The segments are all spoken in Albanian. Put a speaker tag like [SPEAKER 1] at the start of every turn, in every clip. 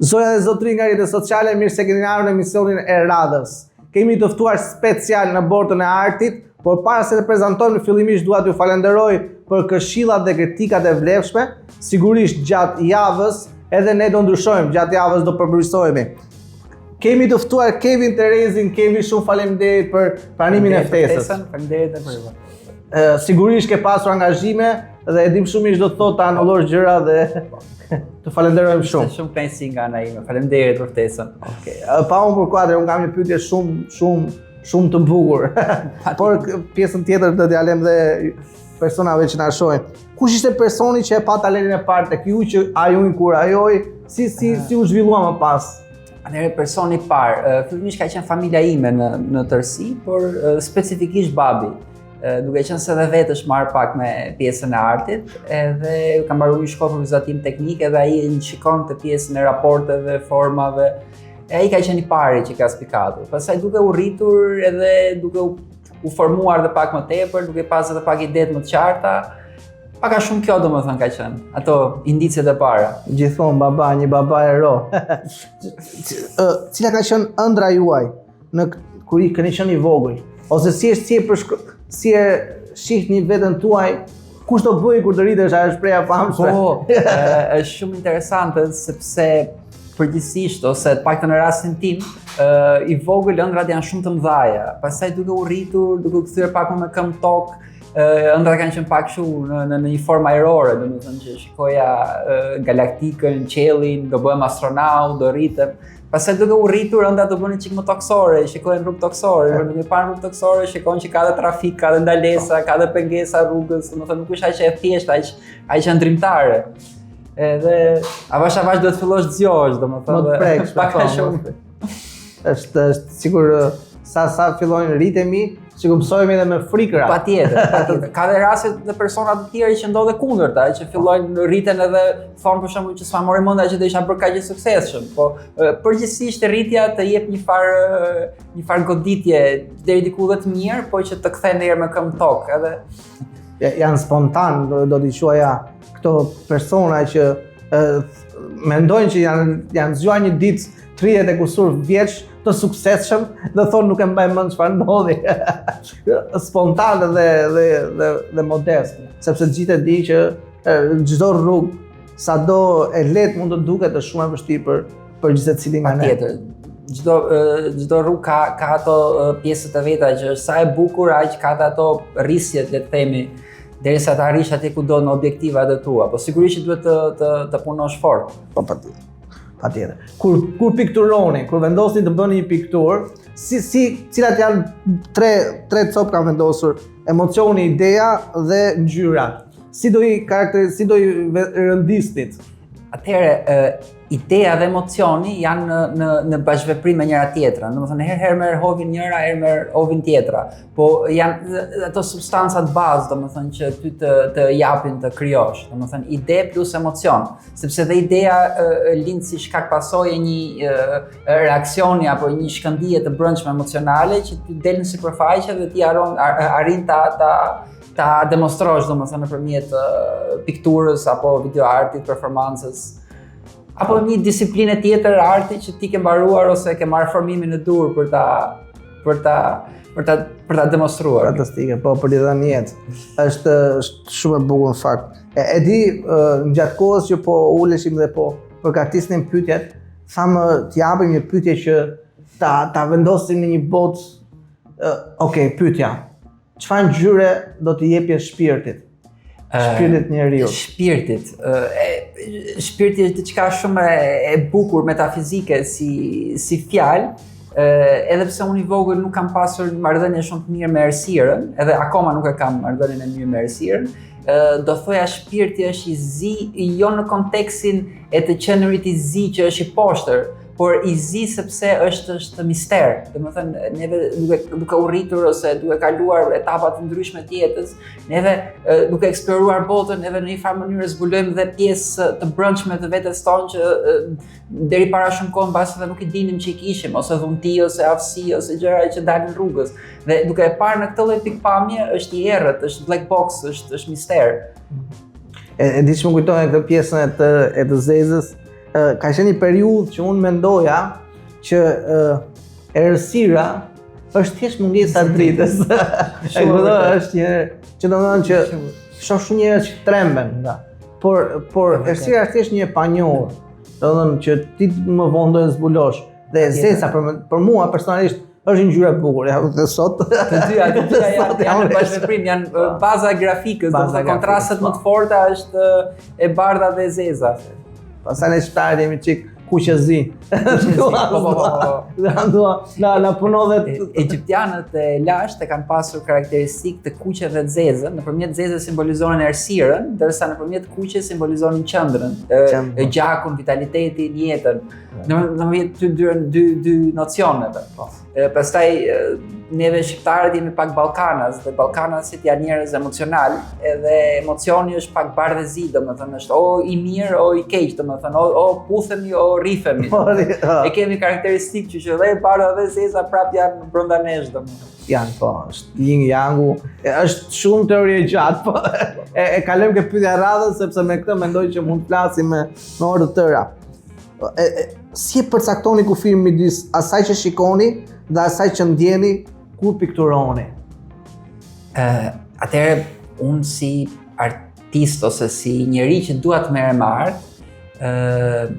[SPEAKER 1] Zoja dhe zotëri nga rrjetet sociale, mirë se keni ardhur në emisionin e radhës. Kemi të ftuar special në botën e artit, por para se të prezantojmë fillimisht dua t'ju falenderoj për këshillat dhe kritikat e vlefshme. Sigurisht gjatë javës edhe ne do ndryshojmë, gjatë javës do përmirësohemi. Kemi të ftuar Kevin Terezin, Kevin, shumë faleminderit për pranimin e ftesës.
[SPEAKER 2] Faleminderit edhe për.
[SPEAKER 1] Sigurisht ke pasur angazhime dhe e dim shumë do të thotë anullosh gjëra dhe të falenderojmë shumë.
[SPEAKER 2] Shumë kënaqësi nga ana ime. Faleminderit për ftesën.
[SPEAKER 1] Okej. Pa unë për kuadre, unë kam një pyetje shumë të bukur. Por pjesën tjetër do t'ja lëm dhe personave që na shohin. Kush ishte personi që e pa talentin e parë tek ju që ajo kur ajoi, si u zhvillua më pas?
[SPEAKER 2] Atëherë personi i parë, fillimisht ka qenë familja ime në tërësi, por specifikisht babi. Duke qenë se dhe vetë është marrë pak me pjesën e artit, edhe kam mbaruar shkollë për vizatim teknik, edhe ai në shikon të pjesën e raporteve, formave, e ai ka qenë i pari që ka spikatur. Pastaj duke u rritur edhe duke u formuar dhe pak më tepër, duke pasur edhe pak ide më të qarta, pak a shumë kjo domethënë ka qenë, ato indicet e para.
[SPEAKER 1] Gjithmonë baba, një baba ero. Cila ka qenë ëndra juaj kur keni qenë i vogël? Ose si e shihni veten tuaj, kush do bëj kur të rritesh, ajo shpreha famshme.
[SPEAKER 2] Është shumë interesante sepse përgjithsisht ose të paktën në rastin tim, i vogël ëndrat janë shumë të mëdha. Pastaj duke u rritur, duke u kthyer pak më me këmbë tokë, ëndrat kanë qenë pak kështu në një formë ajrore, domethënë që shikoja galaktikën, qiellin, do bëhem astronaut, do rritem. Pastaj duke u rritur, ëndrat do bënin çik më toksore, shikojnë rrugë toksore, duke parë rrugë toksore, shikojnë që ka dhe trafik, ka dhe ndalesa, ka dhe pengesa rrugës, domethënë nuk është aq e thjeshtë, aq ndrimtare. Edhe avash do të fillosh të zgjohesh, domethënë.
[SPEAKER 1] Më të preksh,
[SPEAKER 2] pak a shumë.
[SPEAKER 1] Është sigur sa fillojnë rritemi, sikur mësojmë edhe me frikëra.
[SPEAKER 2] Patjetër. Ka dhe raste të persona të tjerë që ndodhe kundërta, që fillojnë rriten edhe thonë për shembull që s'ma mori mendja që do isha bërë kaq i suksesshëm, po përgjithsisht rritja të jep një farë goditje deri diku dhe të mirë, po që të kthen herë me këmbë tokë, edhe
[SPEAKER 1] janë spontan, do t'i quaja këto persona që mendojnë që janë zgjuar një ditë 30 e kusur vjeç të suksesshëm, dhe thonë nuk e mbaj mend çfarë ndodhi. Spontan dhe modest, sepse gjithë e di që çdo rrugë, sado e lehtë mund të duket, është shumë e vështirë për çdo secilin nga ne.
[SPEAKER 2] Patjetër. Çdo rrugë ka ato pjesët e veta që është sa e bukur, aq ka ato rrisjet, le të themi, derisa të arrish atje ku do në objektivat e tua, po sigurisht që duhet të punosh fort.
[SPEAKER 1] Po patjetër. Kur pikturoni, kur vendosni të bëni një pikturë, cilat janë tre copë kanë vendosur: emocioni, ideja dhe ngjyra. Si do i rëndisnit?
[SPEAKER 2] Atëherë, ideja dhe emocioni janë në bashkëveprim me njëra tjetrën. Domethënë herë merr hovin njëra, herë merr hovin tjetra. Po janë ato substancat bazë, domethënë që ty të japin të krijosh. Domethënë ide plus emocion, sepse dhe ideja lind si shkak pasojë një reaksioni apo një shkëndije të brendshme emocionale që ty del në sipërfaqe dhe ti arrin ta demonstrosh domethënë nëpërmjet pikturës apo videoartit, performancës, apo një disiplinë tjetër arti që ti ke mbaruar ose ke marrë formimin e dur për ta demonstruar.
[SPEAKER 1] Fantastike, po për t'i dhënë jetë. Është shumë e bukur në fakt. E di gjatë kohës që po uleshim dhe po përgatisnim pyetjet, thamë t'japim një pyetje që ta vendosim në një botë. Okej, pyetja. Çfarë ngjyre do t'i jepje shpirtit? Shpirtit njeriu.
[SPEAKER 2] Shpirti është diçka shumë e bukur metafizike si fjalë, edhe pse unë i vogël nuk kam pasur marrëdhënie shumë të mirë me errësirën, edhe akoma nuk e kam marrëdhënien e mirë me errësirën. Do thoja shpirti është i zi, jo në kontekstin e të qenurit i zi që është i poshtër, por i zi sepse është mister. Domethënë neve duke u rritur ose duke kaluar etapa të ndryshme të jetës, neve duke eksploruar botën, neve në një farë mënyrë zbulojmë dhe pjesë të brendshme të vetes tonë që deri para shumë kohë mbas edhe nuk i dinim që i kishim, ose dhunti ose aftësi ose gjëra që dalin rrugës. Dhe duke e parë në këtë lloj pikpamje është i errët, është black box, është mister.
[SPEAKER 1] E di që më kujtojnë këtë pjesën e të zezës, ka qenë një periudhë që unë mendoja që errësira është thjesht mungesa e dritës. E kuptoj, është një që domethënë që shoh shumë njerëz që tremben nga. Por errësira është thjesht një e panjohur. Domethënë që ti më vonë do të zbulosh. Dhe zeza për mua personalisht është një ngjyrë e bukur, ja dhe sot.
[SPEAKER 2] Të dyja janë në bashkëprim, janë baza e grafikës, kontrastet më të forta është e bardha dhe e zeza.
[SPEAKER 1] Pastaj në shtaret jemi çik kuqezi. Na punove
[SPEAKER 2] Egjiptianët e lashtë kanë pasur karakteristikë të kuqe dhe të zezën, nëpërmjet zezës simbolizonin errësirën, ndërsa nëpërmjet kuqes simbolizonin qendrën, gjakun, vitalitetin, jetën. Domethënë dy nocioneve. Pastaj neve shqiptarët jemi pak Ballkanas, dhe Ballkanasit janë njerëz emocional, edhe emocioni është pak bardhëzi, domethënë është o i mirë o i keq, domethënë o puthemi o rrifemi. E kemi karakteristikë që dhe bardha dhe zeza prap janë brenda nesh domethënë.
[SPEAKER 1] Janë po, është yin yangu, është shumë teori e gjatë, po e kalojmë ke pyetja radhës sepse me këtë mendoj që mund të flasim me orë të tëra. Si e përcaktoni kufirin midis asaj që shikoni dhe asaj që ndjeni kur pikturoni?
[SPEAKER 2] Atëherë unë si artist ose si njeri që dua të merrem me art,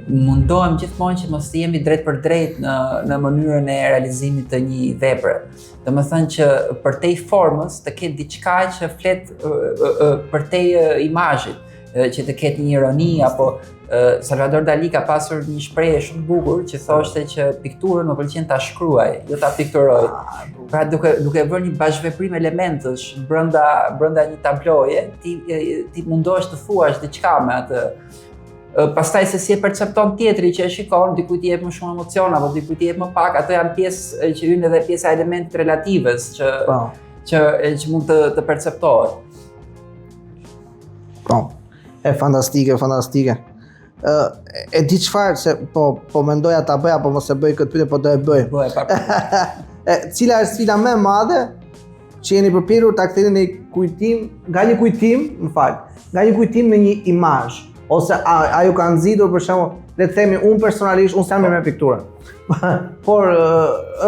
[SPEAKER 2] mundohem gjithmonë që mos të jemi drejt për drejt në mënyrën e realizimit të një vepre. Domethënë që përtej formës të ketë diçka që flet përtej imazhit, që të ketë një ironi apo Salvador Dali ka pasur një shprehje shumë bukur që thoshte që pikturën më pëlqen ta shkruaj, jo ta pikturoj. Pra duke bërë një bashkëveprim elementësh brenda një tabloje, ti mundohesh të thuash diçka me atë. Pastaj se si e percepton tjetri që e shikon, dikujt i jep më shumë emocion apo dikujt i jep më pak, ato janë pjesë që hyn edhe pjesa e elementit relatives që mund të perceptohet.
[SPEAKER 1] Po. Fantastike. E di çfarë se po mendoja ta bëj apo mos e bëj këtë pyetje, po do e bëj. Cila është sfida më e madhe që jeni përpjekur ta ktheni në nga një kujtim në një imazh, ose ajo ka nxitur për shembull, le të themi unë personalisht unë s'jam me pikturën. Por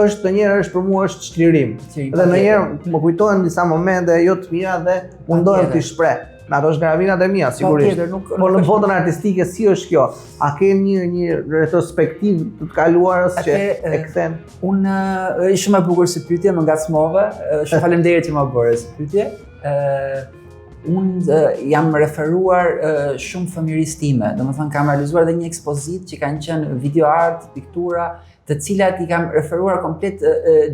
[SPEAKER 1] është ndonjëherë është për mua është çlirim. Dhe ndonjëherë më kujtohen disa momente jo të mira dhe mundohem t'i shpreh. Në ato është gravinat e mia, sigurisht. Por në botën artistike si është kjo? A ke një retrospektiv të kaluarës që e kthen?
[SPEAKER 2] Unë është shumë e bukur si pyetje, më ngacmove. Shumë faleminderit që më bëre si pyetje. Unë jam referuar shumë fëmijërisë time. Domethënë kam realizuar edhe një ekspozitë që kanë qenë video art, piktura, të cilat i kam referuar komplet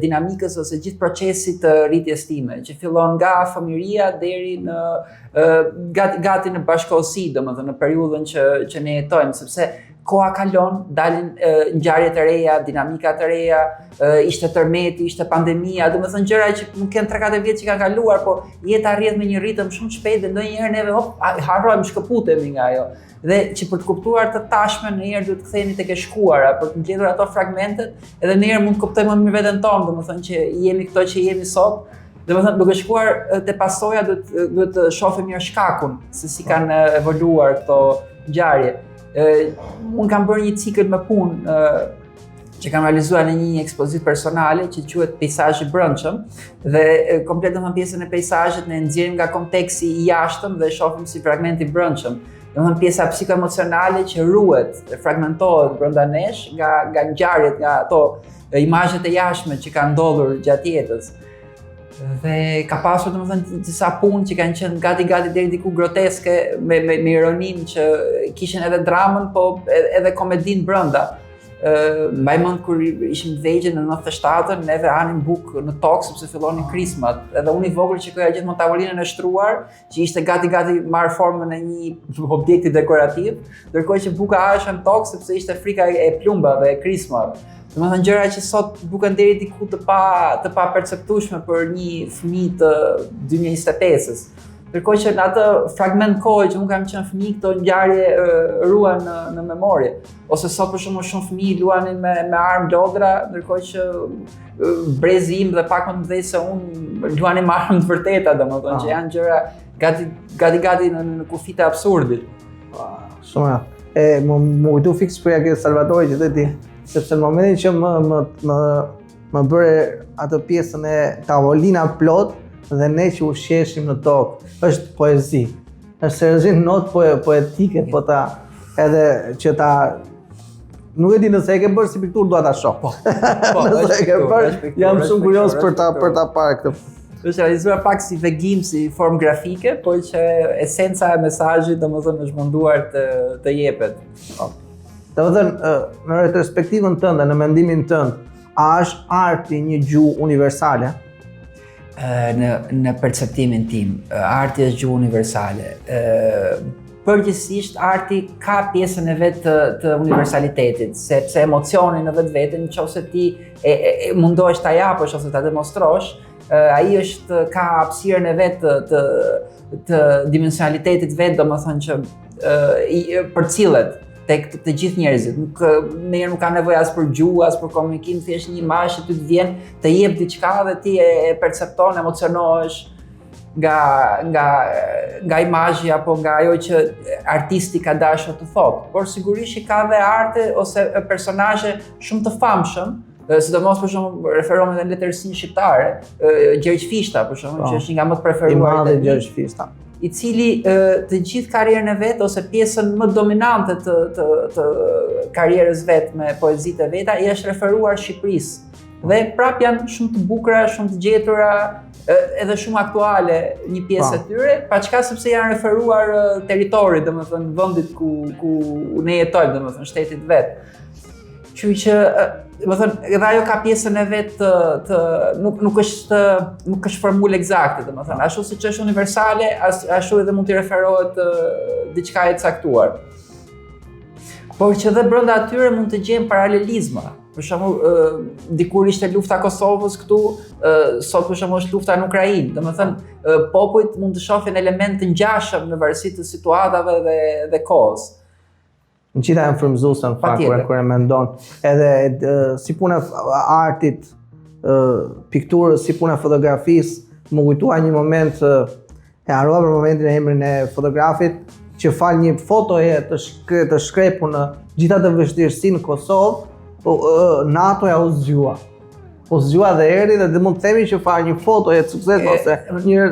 [SPEAKER 2] dinamikës ose gjithë procesit të rritjes time, që fillon nga fëmijëria deri në gati në bashkëkohësi, domethënë në periudhën që ne jetojmë, sepse koha kalon, dalin ngjarje të reja, dinamika të reja, ishte tërmeti, ishte pandemia, domethënë gjëra që nuk kanë 3-4 vjet që kanë kaluar, po jeta rrjedh me një ritëm shumë shpejt dhe ndonjëherë neve harrojmë, shkëputemi nga ajo. Dhe që për të kuptuar të tashmen ndonjëherë duhet të ktheheni tek e shkuara, për të mbledhur ato fragmentet, edhe ndonjëherë mund të kuptojmë më mirë veten tonë, domethënë që jemi këto që jemi sot. Domethënë duke shkuar te pasoja duhet të shohim mirë shkakun, se si kanë evoluar këto ngjarje. Unë kam bërë një cikël me punë që kam realizuar në një ekspozitë personale që quhet Peizazhi i brendshëm dhe komplet domethënë pjesën e peizazhit ne nxjerrim nga konteksti i jashtëm dhe shohim si fragment i brendshëm. Domethënë pjesa psikoemocionale që ruhet, fragmentohet brenda nesh nga ngjarjet, nga ato imazhet e jashtme që kanë ndodhur gjatë jetës. Dhe ka pasur domethënë disa punë që kanë qenë gati deri diku groteske me ironinë që kishin edhe dramën, po edhe komedinë brenda. Mbaj mend kur ishim vegjël në 97-ën, neve hanim bukë në tokë sepse fillonin krismat. Edhe unë i vogël shikoja gjithmonë tavolinën e shtruar, që ishte gati marr formën e një objekti dekorativ, ndërkohë që buka hahej në tokë sepse ishte frika e plumbave, e krismave. Domethënë gjëra që sot duken deri diku të pa perceptueshme për një fëmijë të 2025-s. Ndërkohë që në atë fragment kohë që unë kam qenë fëmijë, këto ngjarje ruhen në memorie. Ose sot për shembull shumë fëmijë luanin me armë lodra, ndërkohë që brezi im dhe pak më të mëdhenj se unë luanin me armë të vërteta, domethënë që janë gjëra gati në kufit e absurdit.
[SPEAKER 1] Shumë. më kujtu fiks shpreha ke Salvatori që ti, sepse në momentin që më bëre atë pjesën e tavolina plot dhe ne që ushqeshim në tokë, është poezi. Është seriozisht notë poetike, po ta edhe që ta nuk e di nëse e ke bërë si pikturë, dua ta shoh.
[SPEAKER 2] Po,
[SPEAKER 1] nëse e ke bërë, jam shumë kurioz për ta parë këtë.
[SPEAKER 2] Është realizuar pak si vegim, si formë grafike, por që esenca e mesazhit domethënë është munduar të jepet.
[SPEAKER 1] Domethënë, në retrospektivën tënde, në mendimin tënd, a është arti një gjuhë universale?
[SPEAKER 2] Në perceptimin tim, arti është gjuhë universale. Përgjithsisht arti ka pjesën e vet të universalitetit, sepse emocioni në vetvete, nëse ti mundohesh ta japësh ose ta demonstrosh, ai ka hapësirën e vet të dimensionalitetit vet, domethënë që përcillet tek të gjithë njerëzit. Nuk ka nevojë as për gjuhë, as për komunikim, thjesht një imazh që ty të vjen, të jep diçka dhe ti e percepton, emocionohesh nga imazhi apo nga ajo që artisti ka dashur të thotë. Por sigurisht ka dhe arte ose personazhe shumë të famshëm, sidomos për shembull referohem në letërsinë shqiptare, Gjergj Fishta për shembull, që është një nga më të preferuarit e
[SPEAKER 1] Gjergj Fishta,
[SPEAKER 2] i cili të gjithë karrierën e vet ose pjesën më dominante të karrierës vet me poezitë e veta i është referuar Shqipërisë. Dhe prap janë shumë të bukura, shumë të gjetura, edhe shumë aktuale një pjesë e tyre, paçka sepse janë referuar territorit, domethënë vendit ku ne jetojmë, domethënë shtetit vet. Kështu që domethënë edhe ajo ka pjesën e vet nuk është formulë eksakte, domethënë ashtu siç është universale, ashtu edhe mund të referohet diçka e caktuar. Por që dhe brenda atyre mund të gjejmë paralelizma. Për shembull, dikur ishte lufta e Kosovës këtu, sot për shembull është lufta në Ukrainë. Domethënë popujt mund të shohin elemente të ngjashëm në varësi të situatave dhe kohës.
[SPEAKER 1] Në qita e më frymëzuese në fakt kur e mendon, edhe si puna e artit, pikturës, si puna e fotografisë, më kujtua një moment, e harrova për momentin e emrin e fotografit, që fal një fotoje të shkrepur në gjitha të vështirësinë në Kosovë, NATO-ja u zgjua dhe erdhi dhe mund të themi që fa një foto e sukses ose një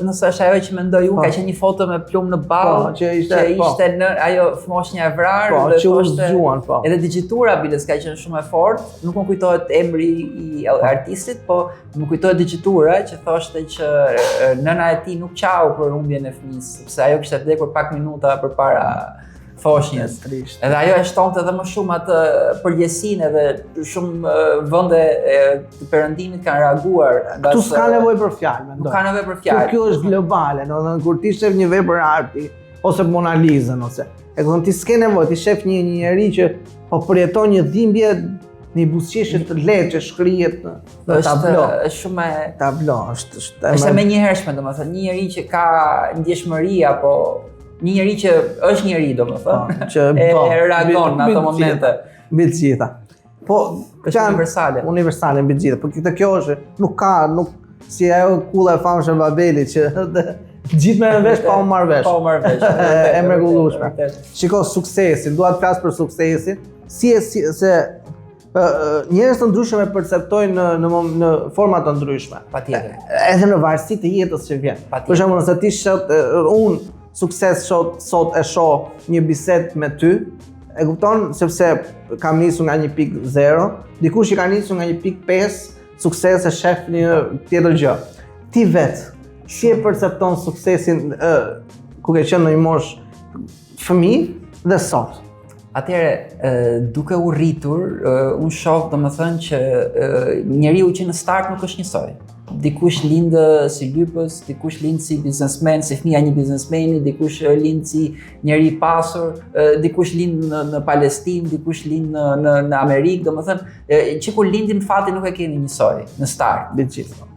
[SPEAKER 2] nëse është ajo që mendoj unë, ka qenë një foto me plumë në ballë që ishte në ajo fëmoshnja e vrarë dhe
[SPEAKER 1] që u zgjuan,
[SPEAKER 2] edhe digjitura biles ka qenë shumë e fortë, nuk më kujtohet emri i artistit, po më kujtohet digjitura që thoshte që nëna e tij nuk qau për humbjen e fëmijës, sepse ajo kishte vdekur pak minuta përpara foshnjës. Edhe ajo e shtonte edhe më shumë atë përgjegjësinë edhe shumë vende të perëndimit kanë reaguar.
[SPEAKER 1] Ktu s'ka nevojë për fjalë, mendoj.
[SPEAKER 2] Nuk ka nevojë për fjalë.
[SPEAKER 1] Kjo është globale, domethënë kur ti shef një vepër arti ose Mona Lisën ose ti s'ke nevojë, ti shef një njerëz që po përjeton një dhimbje, një buzëqeshje të lehtë që shkrihet në tablo.
[SPEAKER 2] Është shumë
[SPEAKER 1] tablo,
[SPEAKER 2] është më njëhershme, domethënë një njerëz që ka ndjeshmëri apo një njerëz që është njerëz domethënë, që reagon në ato momente.
[SPEAKER 1] Mbi të gjitha. Po,
[SPEAKER 2] është universale.
[SPEAKER 1] Universale mbi të gjitha. Po kjo është, nuk si ajo kulla e famshme e Babelit që gjithë me vesh pa u marrë vesh.
[SPEAKER 2] Pa u marrë vesh.
[SPEAKER 1] E mrekullueshme. Shiko suksesin, dua të flas për suksesin, se njerëz të ndryshëm e perceptojnë në forma të ndryshme.
[SPEAKER 2] Patjetër.
[SPEAKER 1] Edhe në varësi të jetës që vjen. Për shembull, nëse ti unë sukses sot e shoh një bisedë me ty, e kupton sepse kam nisur nga një pikë 0, dikush që ka nisur nga një pikë 5, sukses e shef një tjetër gjë. Ti vetë, si e percepton suksesin ku ke qenë në një moshë fëmijë dhe sot?
[SPEAKER 2] Atëherë, duke u rritur, unë shoh domethënë që njeriu që në start nuk është njësoj. Dikush lind si lypës, dikush lind si biznesmen, si fëmia një biznesmeni, dikush lind si njeri i pasur, dikush lind në Palestinë, dikush lind në Amerikë, domethënë që kur lindim fati nuk e kemi njësoj në start.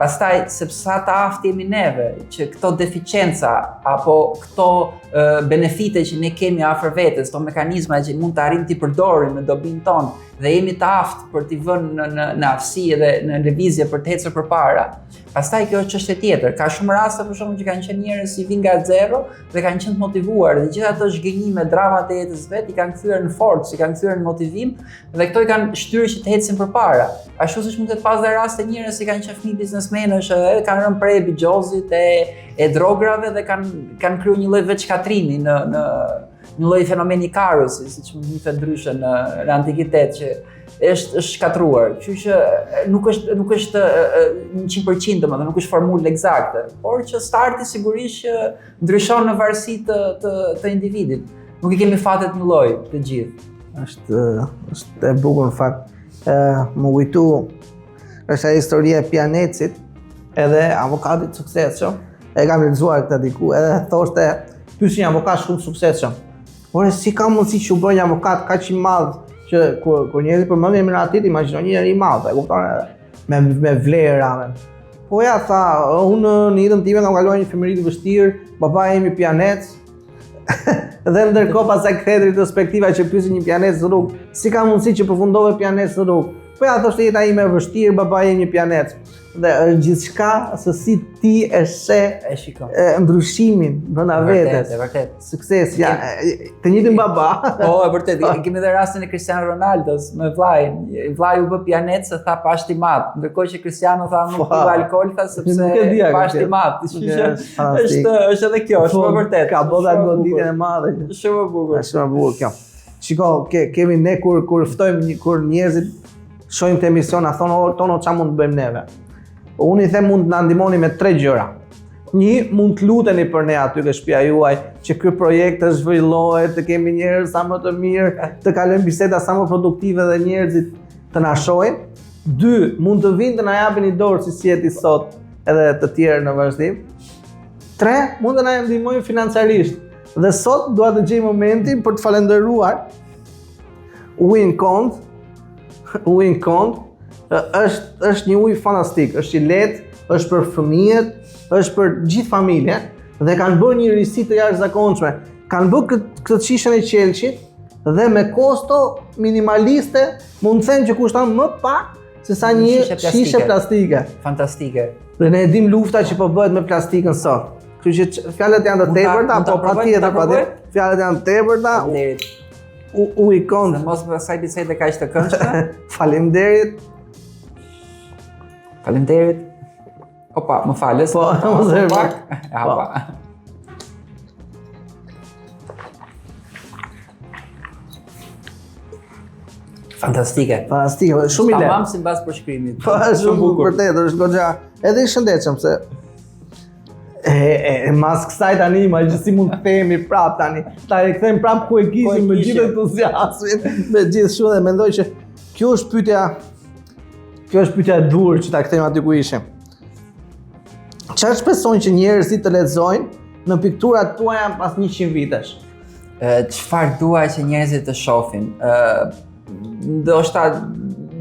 [SPEAKER 2] Pastaj sepse sa të aftë jemi neve që këto deficienca apo këto benefite që ne kemi afër vetes, këto mekanizma që mund të arrijmë t'i përdorim në dobinë tonë, dhe jemi të aftë për t'i vënë në aftësi dhe në lëvizje për të ecur përpara, pastaj kjo është çështje tjetër. Ka shumë raste për shembull që kanë qenë njerëz që vinë nga zero dhe kanë qenë të motivuar dhe gjithë ato zhgënjime, dramat e jetës vet i kanë kthyer në forcë, i kanë kthyer në motivim dhe këto i kanë shtyrë që të ecin përpara. Ashtu siç mund të pas dhe raste njerëz që kanë qenë fëmijë biznesmenësh, kanë rënë prej bigjozit e drograve dhe kanë krijuar një lloj veçkatrimi në një lloj fenomeni karosi, siç mund të njihet ndryshe në antikitet që është shkatruar. Kështu që nuk është 100%, domethënë nuk është formulë eksakte, por që starti sigurisht që ndryshon në varësi të individit. Nuk i kemi fatet një lloj të gjithë.
[SPEAKER 1] Është e bukur në fakt. Më kujtu është ajo historia e pianecit edhe avokatit suksesshëm. E kam lexuar këtë diku, edhe thoshte pyesin një avokat shumë suksesshëm. Por si ka mundësi që u bë një avokat kaq i madh që kur njerëzit përmendin emrin atit, imagjinoni një njerëz i madh, e kupton, me vlera. Po ja tha, unë në jetën time kam kaluar një femëri të vështirë, babai im i pianec. Dhe ndërkohë pastaj kthehet retrospektiva që pyesi një pianec në rrugë, si ka mundësi që përfundove pianec në rrugë? Po ja thoshte jeta ime e vështirë, babai im një pianec. Dhe është gjithçka se si ti e shikon ndryshimin brenda vetes.
[SPEAKER 2] E vërtet.
[SPEAKER 1] Sukses, ja, të njëjtin baba.
[SPEAKER 2] Po, e vërtet. Kemi edhe rastin e Cristiano Ronaldos me vllajin. Vllai u bë pianec se tha pashti mat, ndërkohë që Cristiano tha nuk pi alkool tha sepse pashti mat. Është edhe kjo, është e vërtet.
[SPEAKER 1] Ka bota goditën e madhe.
[SPEAKER 2] Shumë e bukur.
[SPEAKER 1] Shumë e bukur kjo. Shiko, kemi ne kur ftojmë kur njerëzit shohin të emisiona thonë tono ç'a mund të bëjmë neve. Unë i them mund të na ndihmoni me 3 gjëra. Një, mund të luteni për ne aty ke shtëpia juaj që ky projekt të zhvillohet, të kemi njerëz sa më të mirë, të kalojmë biseda sa më produktive dhe njerëzit të na shohin. 2, mund të vinë të na japin një dorë si jeti sot edhe të tjerë në vazhdim. 3, mund të na ndihmojnë financiarisht. Dhe sot dua të gjej momentin për të falendëruar Win Cont. Është një ujë fantastik, është i lehtë, është për fëmijët, është për gjithë familjen dhe kanë bërë një risi të jashtëzakonshme. Kanë bërë këtë shishën e qelçit dhe me kosto minimaliste, mund të them që kushton më pak se sa një shishe plastike.
[SPEAKER 2] Fantastike.
[SPEAKER 1] Dhe ne e dim lufta që po bëhet me plastikën sot. Kështu që fjalët janë të tepërta, po patjetër, fjalët janë të tepërta. Ujë Cont.
[SPEAKER 2] Mos më saj bisede kaq të këndshme.
[SPEAKER 1] Faleminderit.
[SPEAKER 2] Opa, më falës.
[SPEAKER 1] Po, mos e pak.
[SPEAKER 2] Hapa. Fantastike,
[SPEAKER 1] shumë i lehtë.
[SPEAKER 2] Tamam sipas përshkrimit.
[SPEAKER 1] Po, shumë bukur, vërtet, është goxha. Edhe i shëndetshëm se mas kësaj tani si mund të themi prap tani. Ta e kthejmë prap ku e kishim me gjithë entuziazmin, me gjithë shumë dhe mendoj që kjo është pyetja e dur që ta kthejmë aty ku ishim. Çfarë shpresojnë që njerëzit të lexojnë në pikturat tuaja pas 100 vitesh?
[SPEAKER 2] Çfarë dua që njerëzit të shohin? Ndoshta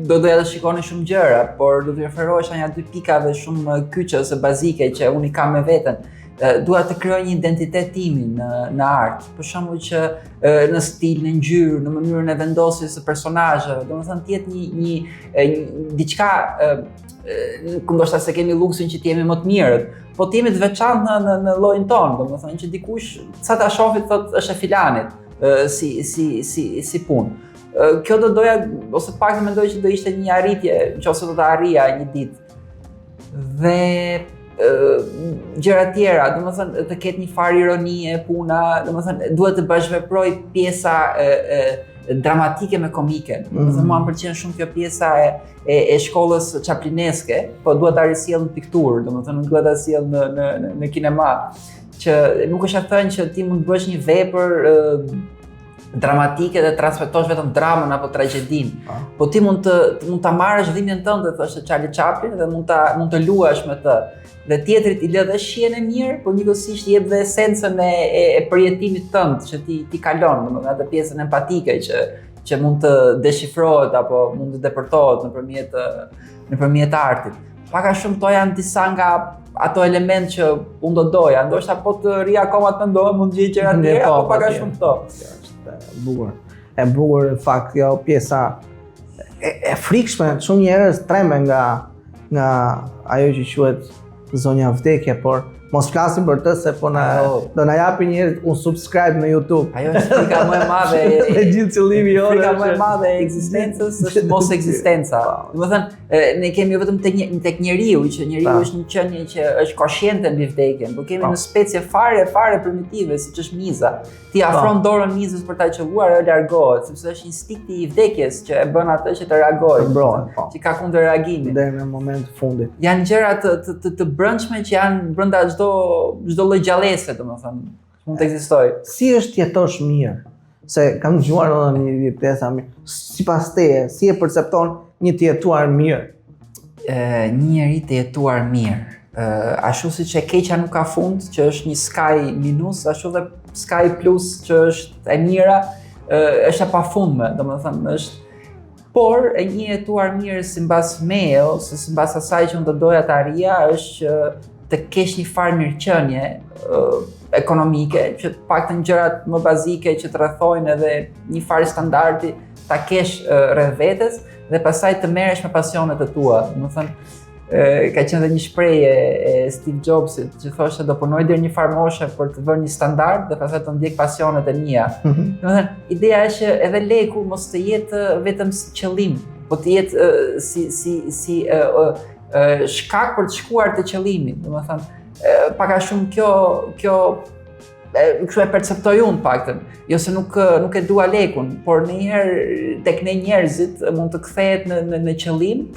[SPEAKER 2] do doja të shikoni shumë gjëra, por do të referohesha një 2 pikave shumë kyçe ose bazike që unë i kam me veten. Dua të krijoj një identitet timin në art, për shembull që në stil, në ngjyrë, në mënyrën e vendosjes së personazheve, domethënë të jetë një diçka ku ndoshta se kemi luksin që të jemi më të mirët, po të jemi të veçantë në llojin tonë, domethënë që dikush sa ta shohit thotë është e filanit, si punë. Kjo do doja, ose pak të mendoj që do ishte një arritje, nëse do ta arrija një ditë. Dhe gjëra tjera, domethënë të ketë një farë ironie puna, domethënë duhet të bashkëveproj pjesa dramatike me komike. Domethënë mua më pëlqen shumë kjo pjesa e shkollës chaplineske, po duhet ta risjell në pikturë, domethënë nuk duhet ta sjell në kinema, që nuk është e thënë që ti mund të bësh një vepër dramatike dhe transmetosh vetëm dramën apo tragjedinë. Po ti mund ta marrësh dhimbjen tënde, thoshte Charlie Chaplin, dhe mund të luash me të. Dhe tjetrit i lë dhe shihen e mirë, por njëkohësisht i jep dhe esencën e përjetimit tënd që ti kalon, domethënë atë pjesën empatike që mund të deshifrohet apo mund të depërtohet nëpërmjet artit. Paka shumë to janë disa nga ato element që unë do doja, ndoshta po të ri akoma të mendoj, mund të gjej gjëra tjera, apo paka shumë to.
[SPEAKER 1] E bukur në fakt kjo pjesa e frikshme, shumë njerëz tremben nga ajo që quhet zonja vdekje, por mos flasim për të se po do na japi njerëz un subscribe në YouTube.
[SPEAKER 2] Ajo është frika më e madhe
[SPEAKER 1] e gjithë qëllimi jonë.
[SPEAKER 2] Frika më e madhe e ekzistencës është mos ekzistenca. Domethënë ne kemi jo vetëm tek njeriu, që njeriu është një qenie që është konsciente mbi vdekjen, por kemi një specie fare primitive siç është miza. Ti afron dorën mizës për ta qelluar, ajo largohet, sepse është instikti i vdekjes që e bën atë që të reagojë, që ka kundër reagimit.
[SPEAKER 1] Deri në momentin e fundit.
[SPEAKER 2] Janë gjëra të brendshme që janë brenda çdo lloj gjallëse, domethënë, mund të ekzistojë.
[SPEAKER 1] Si është jetosh mirë? Se kam dëgjuar edhe një pjesë sipas teje, si e percepton një të jetuar mirë?
[SPEAKER 2] Një njeri të jetuar mirë. Ashtu siç e keqja nuk ka fund, që është një sky minus, ashtu dhe sky plus që është e mira, është e pafundme, domethënë është. Por e një jetuar mirë sipas meje ose sipas asaj që unë do doja të arrija është që të kesh një farë mirëqenie ekonomike, që të paktën gjërat më bazike që të rrethojnë edhe një farë standardi ta kesh rreth vetes dhe pastaj të merresh me pasionet e tua. Domethënë ka qenë dhe një shprehje e Steve Jobsit që thoshte do punoj deri një farë moshe për të vënë një standard dhe pastaj të ndjek pasionet e mia. Domethënë ideja është që edhe leku mos të jetë vetëm si qëllim, po të jetë si shkak për të shkuar te qëllimi. Domethënë pak a shumë kjo kështu e perceptoj unë paktën. Jo se nuk e dua lekun, por ndonjëherë tek ne njerëzit mund të kthehet në qëllim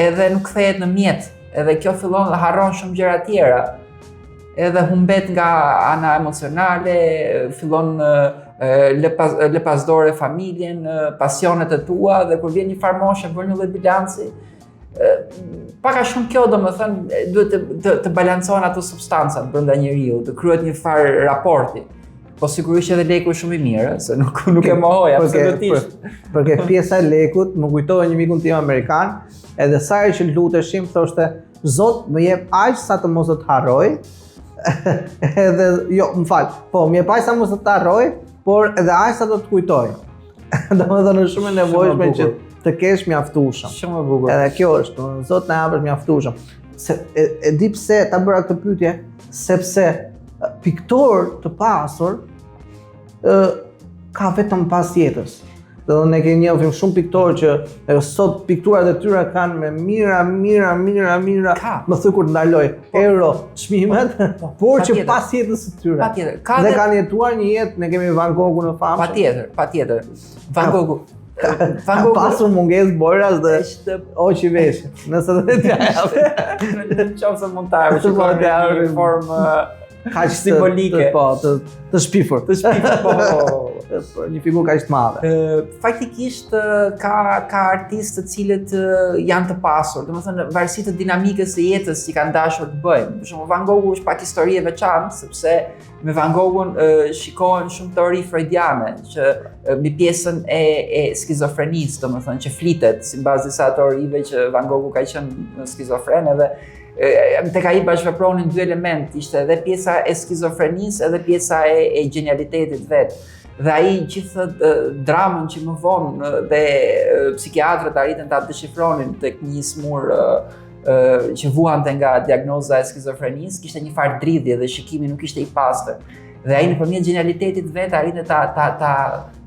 [SPEAKER 2] edhe nuk kthehet në mjet. Edhe kjo fillon të harron shumë gjëra tjera. Edhe humbet nga ana emocionale, fillon lë pasdore familjen, pasionet e tua dhe kur vjen një farë moshe bën një lloj bilanci. Pak a shumë kjo domethënë duhet të balancohen ato substancat brenda njeriu, të kryhet një farë raporti. Po sigurisht edhe leku është shumë i mirë, se nuk e mohoj absolutisht.
[SPEAKER 1] Përke pjesa e lekut, më kujtohet një mikun tim amerikan, edhe sa herë që luteshim thoshte, Zot më jep aq sa të mos të harroj. Edhe jo, më fal, po më jep aq sa mos të harroj, por edhe aq sa do të kujtoj. Domethënë është shumë e nevojshme që të kesh mjaftueshëm.
[SPEAKER 2] Shumë e bukur.
[SPEAKER 1] Edhe kjo është, Zot na japësh mjaftueshëm. Se e di pse ta bëra këtë pyetje, sepse piktor të pasur ka vetëm pas jetës. Dhe ne kemi njohur shumë piktorë që sot pikturat e tyre kanë me mira. Më thuaj kur të ndaloj euro çmimet, por që pas jetës së tyre.
[SPEAKER 2] Patjetër.
[SPEAKER 1] Dhe kanë jetuar një jetë, ne kemi Van Gogh në famë.
[SPEAKER 2] Patjetër. Van Gogh
[SPEAKER 1] ka pasur mungesë bojras dhe oqi vesh. Nëse do të
[SPEAKER 2] në qoftë mund ta në formë
[SPEAKER 1] kaq
[SPEAKER 2] simbolike,
[SPEAKER 1] të shpifur. Po, një figurë kaq të madhe.
[SPEAKER 2] Faktikisht ka artistë të cilët janë të pasur, domethënë varësisht të dinamikës së jetës që kanë dashur të bëjnë. Për shembull Van Gogh është pak histori e veçantë sepse me Van Goghun shikohen shumë teori freudiane që mbi pjesën e skizofrenisë, domethënë që flitet sipas disa teorive që Van Goghu ka qenë skizofren edhe tek ai bashkëvepronin dy element, ishte edhe pjesa e skizofrenisë edhe pjesa e genialitetit vet. Dhe ai gjithë dramën që më vonë dhe psikiatrët arritën ta deshifronin tek një smur që vuante nga diagnoza e skizofrenisë, kishte një farë dridhje dhe shikimi nuk ishte i pastër. Dhe ai nëpërmjet genialitetit vet arritën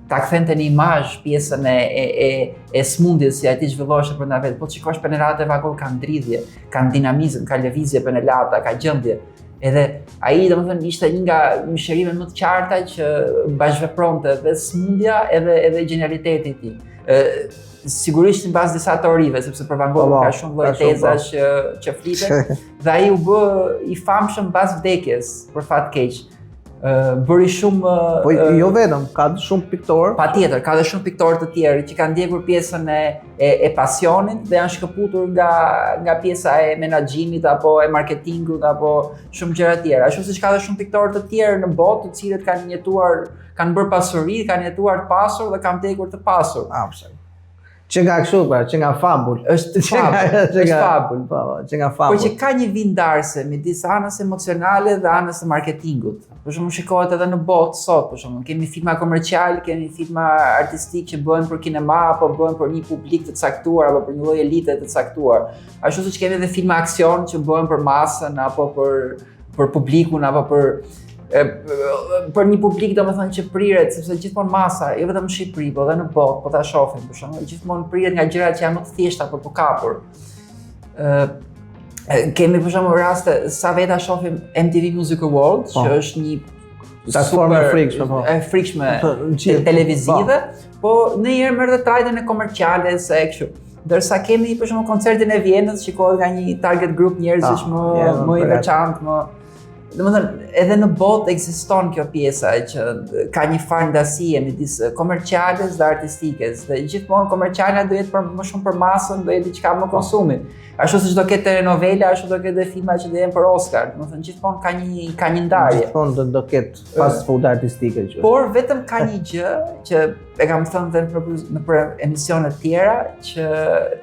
[SPEAKER 2] ta kthente në imazh pjesën e smundjes që ai zhvillohej brenda vet. Po shikosh Penelata e Van Gogh kanë dridhje, kanë dinamizëm, ka lëvizje Penelata, ka gjendje. Edhe ai domethënë ishte një nga mishërimet më të qarta që bashkëvepronte dhe smundja edhe genialiteti i tij. Sigurisht sipas disa teorive, sepse për Van Gogh ka shumë lloj tezash që fliten, dhe ai u bë i famshëm pas vdekjes, për fat keq. Bëri shumë
[SPEAKER 1] po jo vetëm, ka shumë piktorë.
[SPEAKER 2] Patjetër, ka dhe shumë piktorë të tjerë që kanë ndjekur pjesën e pasionit dhe janë shkëputur nga pjesa e menaxhimit apo e marketingut apo shumë gjëra tjera. Ashtu siç ka dhe shumë piktorë të tjerë në botë, të cilët kanë jetuar, kanë bërë pasuri, kanë jetuar të pasur dhe kanë vdekur të pasur.
[SPEAKER 1] Absolutisht. Që nga kështu, pra, që nga fabul.
[SPEAKER 2] Është fabul.
[SPEAKER 1] Po, që nga
[SPEAKER 2] Por
[SPEAKER 1] fabul.
[SPEAKER 2] që ka një vindarse midis anës emocionale dhe anës së marketingut. Për shembull shikohet edhe në botë sot, për shembull, kemi filma komercial, kemi filma artistik që bëhen për kinema apo bëhen për një publik të caktuar apo për një lloj elite të caktuar. Ashtu siç kemi edhe filma aksion që bëhen për masën apo për publikun apo për një publik domethënë që priret, sepse gjithmonë masa, jo vetëm në Shqipëri, por edhe në botë, po ta shohim për shembull, gjithmonë priret nga gjërat që janë më të thjeshta për të kapur. Kemi për shembull raste sa veta shohim MTV Music Awards, që është një
[SPEAKER 1] platformë
[SPEAKER 2] e frikshme televizive, po ndonjëherë merr dhe trajtën e komerciale se kështu. Ndërsa kemi për shembull koncertin e Vienës, shikohet nga një target group njerëzish më i veçantë, më domethënë edhe në botë ekziston kjo pjesa që ka një farë ndasie midis komerciales dhe artistikes. Dhe gjithmonë komerciala do jetë më shumë për masën, do jetë diçka më konsumi. Ashtu siç do ketë telenovela, ashtu do ketë filma që do jenë për Oscar. Domethënë gjithmonë ka një ndarje.
[SPEAKER 1] Gjithmonë do ketë fast food artistike që.
[SPEAKER 2] Por vetëm ka një gjë që e kam thënë edhe në emisione të tjera që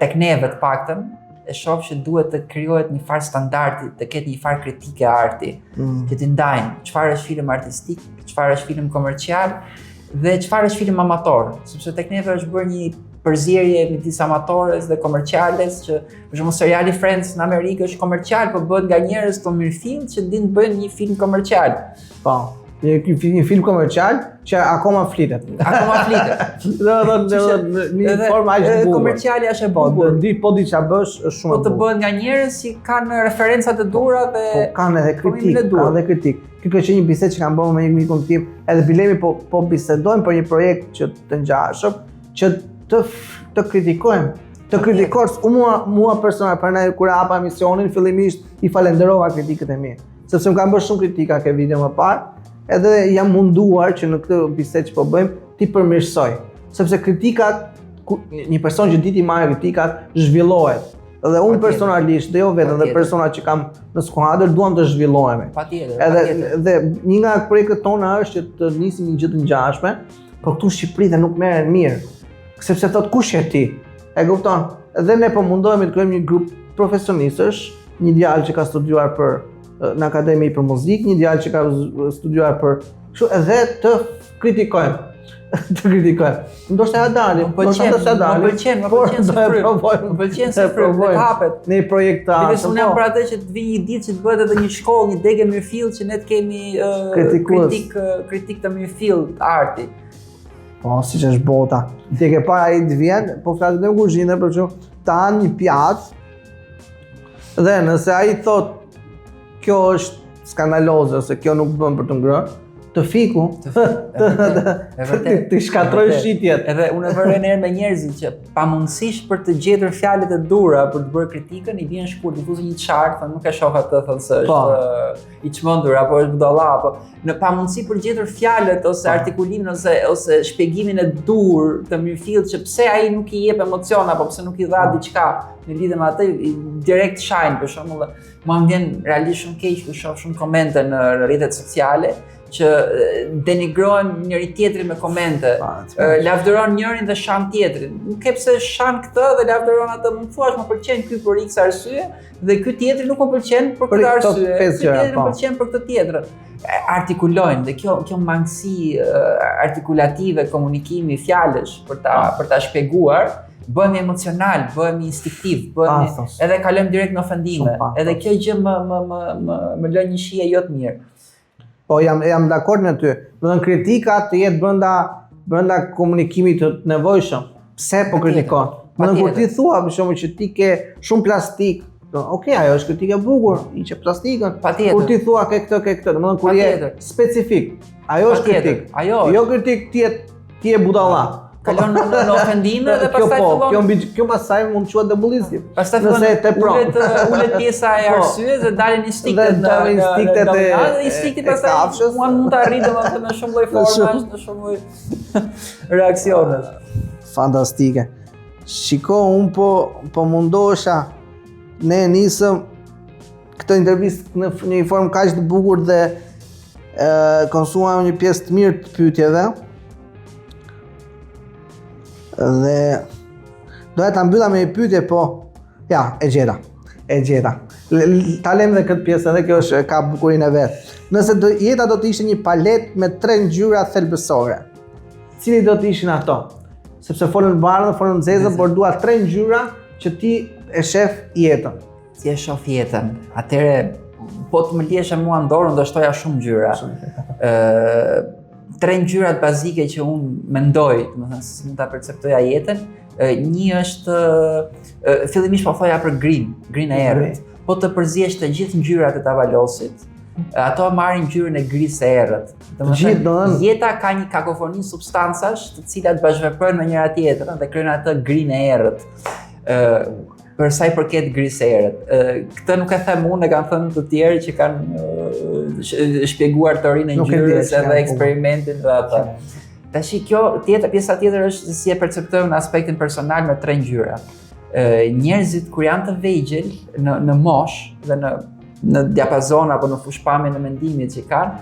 [SPEAKER 2] tek neve të paktën e shoh që duhet të krijohet një farë standardi, të ketë një farë kritike arti, që të ndajnë çfarë është film artistik, çfarë është film komercial dhe çfarë është film amator, sepse tek neve është bërë një përzierje midis amatores dhe komerciales, që për shembull seriali Friends në Amerikë është komercial, por bëhet nga njerëz të mirëfill që dinë të bëjnë një film komercial.
[SPEAKER 1] Po. Një film komercial që akoma flitet. Një formë aq të bukur.
[SPEAKER 2] Komerciali është e bukur.
[SPEAKER 1] Po di ç'a bësh është shumë e bukur.
[SPEAKER 2] Po të bëhet nga njerëz që kanë referenca të dhura dhe
[SPEAKER 1] kanë edhe kritik. Kjo është një bisedë që kam bërë me një mikun tim, edhe Bilemi po bisedojmë për një projekt që të ngjashëm, që të kritikojmë. Të kritikosh mua personal, prandaj kur hapa emisionin fillimisht I falenderova kritikët e mi, sepse më kanë bërë shumë kritika ke video më parë. Edhe jam munduar që në këtë bisedë që po bëjmë ti përmirësoj, sepse kritikat, një person që di ti marrë kritikat, zhvillohet. Dhe unë personalisht, dhe jo vetëm, dhe personat që kam në skuadër duam të zhvillohemi.
[SPEAKER 2] Patjetër.
[SPEAKER 1] Dhe një nga projektet tona është që të nisim një gjë të ngjashme, por këtu në Shqipëri dhe nuk merren mirë, sepse thot kush je ti? E kupton? Dhe ne po mundohemi të krijojmë një grup profesionistësh, një djalë që ka studiuar në akademi për muzikë, një djalë që ka studiuar për kështu, edhe të kritikojmë. Ndoshta ja dalim,
[SPEAKER 2] më pëlqen se provojmë, hapet.
[SPEAKER 1] Në një projekt të
[SPEAKER 2] ashtu. Unë jam për atë që të vi një ditë që të bëhet edhe një shkollë, një degë mirëfill që ne të kemi kritik të mirëfill të arti.
[SPEAKER 1] Po, siç është bota. Ti ke para ai të vjen, po flasim në kuzhinë për çu ta hanë një pjatë. Dhe nëse ai thotë kjo është skandaloze ose kjo nuk bën për të ngrënë, të fiku, të shkatroj shitjet.
[SPEAKER 2] Edhe unë vërë herë me njerëzit që pamundësisht për të gjetur fjalët e dhura për të bërë kritikën, I vjen shkurt, I fuzin një çark, nuk e shoh atë thon se është I çmendur apo është budalla apo në pamundësi për gjetur fjalët ose artikulimin ose shpjegimin e dur të mirëfillt që pse ai nuk I jep emocion apo pse nuk I dha diçka në lidhje me atë direkt shine për shembull. Mua më vjen realisht shumë keq kur shoh shumë komente në rrjetet sociale që denigrojnë njëri tjetrin me komente, lavdëron njërin dhe shan tjetrin. Nuk e pse shan këtë dhe lavdëron atë, më thuash më pëlqen ky për X arsye dhe ky tjetri nuk më pëlqen për këtë arsye. Ky tjetri më pëlqen për këtë tjetrën. Artikulojnë dhe kjo mangësi artikulative komunikimi fjalësh për ta shpjeguar, bëhemi emocional, bëhemi instinktiv, edhe kalojmë direkt në ofendime. Edhe kjo gjë më lë një shije jo të mirë.
[SPEAKER 1] Po jam dakord me ty. Do të kritika të jetë brenda komunikimit të nevojshëm. Pse po kritikon? Kur ti thua për shembull që ti ke shumë plastik, okay, ajo është kritikë e bukur, I që plastikën. Kur ti thua ke këtë, domethënë kur je specifik, ajo është kritik. Jo kritik ti je budalla.
[SPEAKER 2] Kalon në ofendime dhe pastaj fillon.
[SPEAKER 1] Kjo pastaj mund të quhet debullizim.
[SPEAKER 2] Pastaj ulet pjesa e arsyes dhe dalin instiktet instikti pastaj mund të arrijë domethënë në shumë lloj formash, në shumë lloj reaksionesh.
[SPEAKER 1] Fantastike. Shiko, un po mundohesha ne nisëm këtë intervistë në një formë kaq të bukur dhe konsumuam një pjesë të mirë të pyetjeve. Dhe Doja ta mbylla me një pyetje, po ja, e gjeta. Ta lem dhe këtë pjesë edhe kjo ka bukurinë e vet. Nëse jeta do të ishte një palet me 3 ngjyra thelbësore, cili do të ishin ato? Sepse folën bardhë, folën zezë, por dua 3 ngjyra që ti e shef jetën.
[SPEAKER 2] Si e shoh jetën? Atëre po të më lieshe mua në dorë, do shtoja shumë ngjyra. 3 ngjyrat bazike që unë mendoj, domethënë se si mund ta perceptoja jetën. Një është fillimisht po thoja për green e errët. Po të përzihesh të gjithë ngjyrat e tavalosit, ato marrin ngjyrën e grisë e errët. Domethënë jeta ka një kakofoni substancash të cilat bashkëveprojnë me njëra tjetrën dhe krijojnë atë green e errët. Për sa i përket grisë e errët. Këtë nuk e them unë, e kanë thënë të tjerë që kanë shpjeguar teorinë e ngjyrës edhe eksperimentin dhe ata. Tashi pjesa tjetër është si e perceptojmë në aspektin personal me 3 ngjyra. Njerëzit kur janë të vegjël në moshë dhe në diapazon apo në fushpamjen e mendimit që kanë,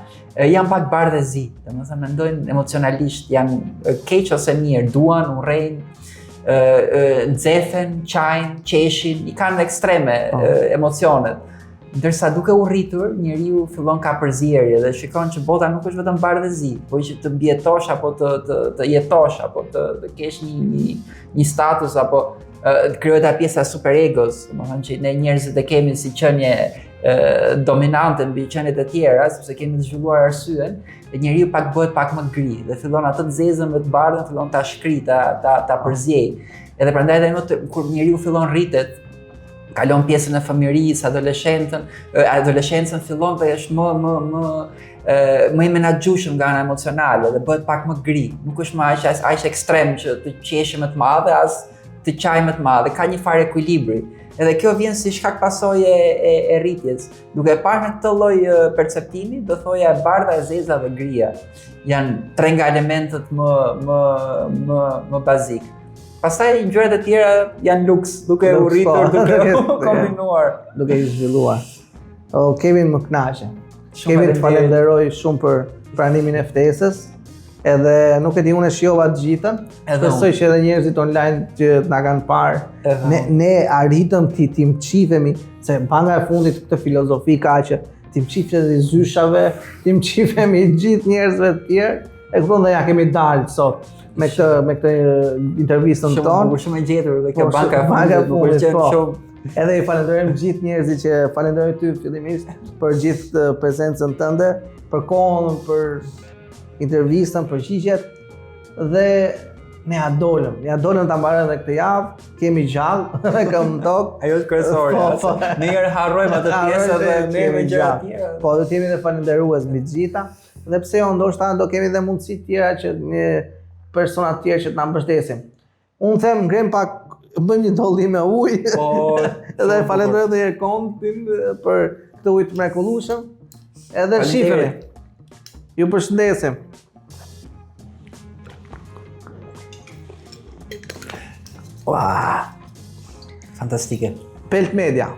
[SPEAKER 2] janë pak bardhë e zi. Domethënë mendojnë emocionalisht, janë keq ose mirë, duan, urrejnë, nxefen, qajnë, qeshin, i kanë ekstreme emocionet. Ndërsa duke u rritur, njeriu fillon ka përzierje dhe shikon që bota nuk është vetëm bardhëzi, po që të mbjetosh apo të jetosh apo të kesh një status apo të krijohet ajo pjesa superegos, domethënë që ne njerëzit e kemi si qenie dominante mbi qeniet e tjera, sepse kemi të zhvilluar arsyen, dhe njeriu pak bëhet pak më gri dhe fillon atë të zezën me të bardhën fillon ta shkri, ta përziej. Edhe prandaj kur njeriu fillon rritet, kalon pjesën e fëmijërisë, adoleshencën fillon dhe është më i menaxhueshëm nga ana emocionale dhe bëhet pak më gri. Nuk është më aq ekstrem që të qeshë më të madhe as të qaj më të madhe, ka një farë ekuilibri. Edhe kjo vjen si shkak pasojë e rritjes. Duke parë në këtë lloj perceptimi, do thoja e bardha, e zeza dhe gria. Janë 3 nga elementët më bazik. Pastaj ngjyrat e tjera janë luks, duke u rritur, duke u kombinuar.
[SPEAKER 1] Duke i zhvilluar. Kevin më kënaqe. Kevin të falenderoj shumë për pranimin e ftesës. Edhe nuk e di, unë e shijova të gjithën. Besoj që edhe njerëzit online që na kanë parë, ne arritëm ti mqifemi, se banga e fundit këtë filozofi ka që ti mqifemi zyshave, ti mqifemi gjithë njerëzve të tjerë, e kupton dhe ja kemi dalë sot me këtë intervistën tonë.
[SPEAKER 2] Shumë e gjetur dhe kjo banka e fundit shumë.
[SPEAKER 1] Edhe i falenderojmë gjithë njerëzit që falenderoj ty fillimisht për gjithë prezencën tënde, për kohën, për intervistën, përgjigjet dhe ne ja dolëm ta mbarojmë edhe këtë javë, kemi gjallë, kam në tokë.
[SPEAKER 2] Ajo është kryesorja. Ne herë harrojmë atë pjesë dhe ne me gjëra të tjera.
[SPEAKER 1] Po, do të jemi dhe falënderues mbi të gjitha, dhe pse jo, ndoshta do kemi dhe mundësi tjera që një persona të tjerë që të na mbështesin. Unë them ngrem pak, bëjmë një dolli me ujë. Edhe falenderoj edhe herë Kontin për këtë ujë të mrekullueshëm. Edhe shifemi. Ju përshëndesim.
[SPEAKER 2] Fantastike.
[SPEAKER 1] Pelt Media.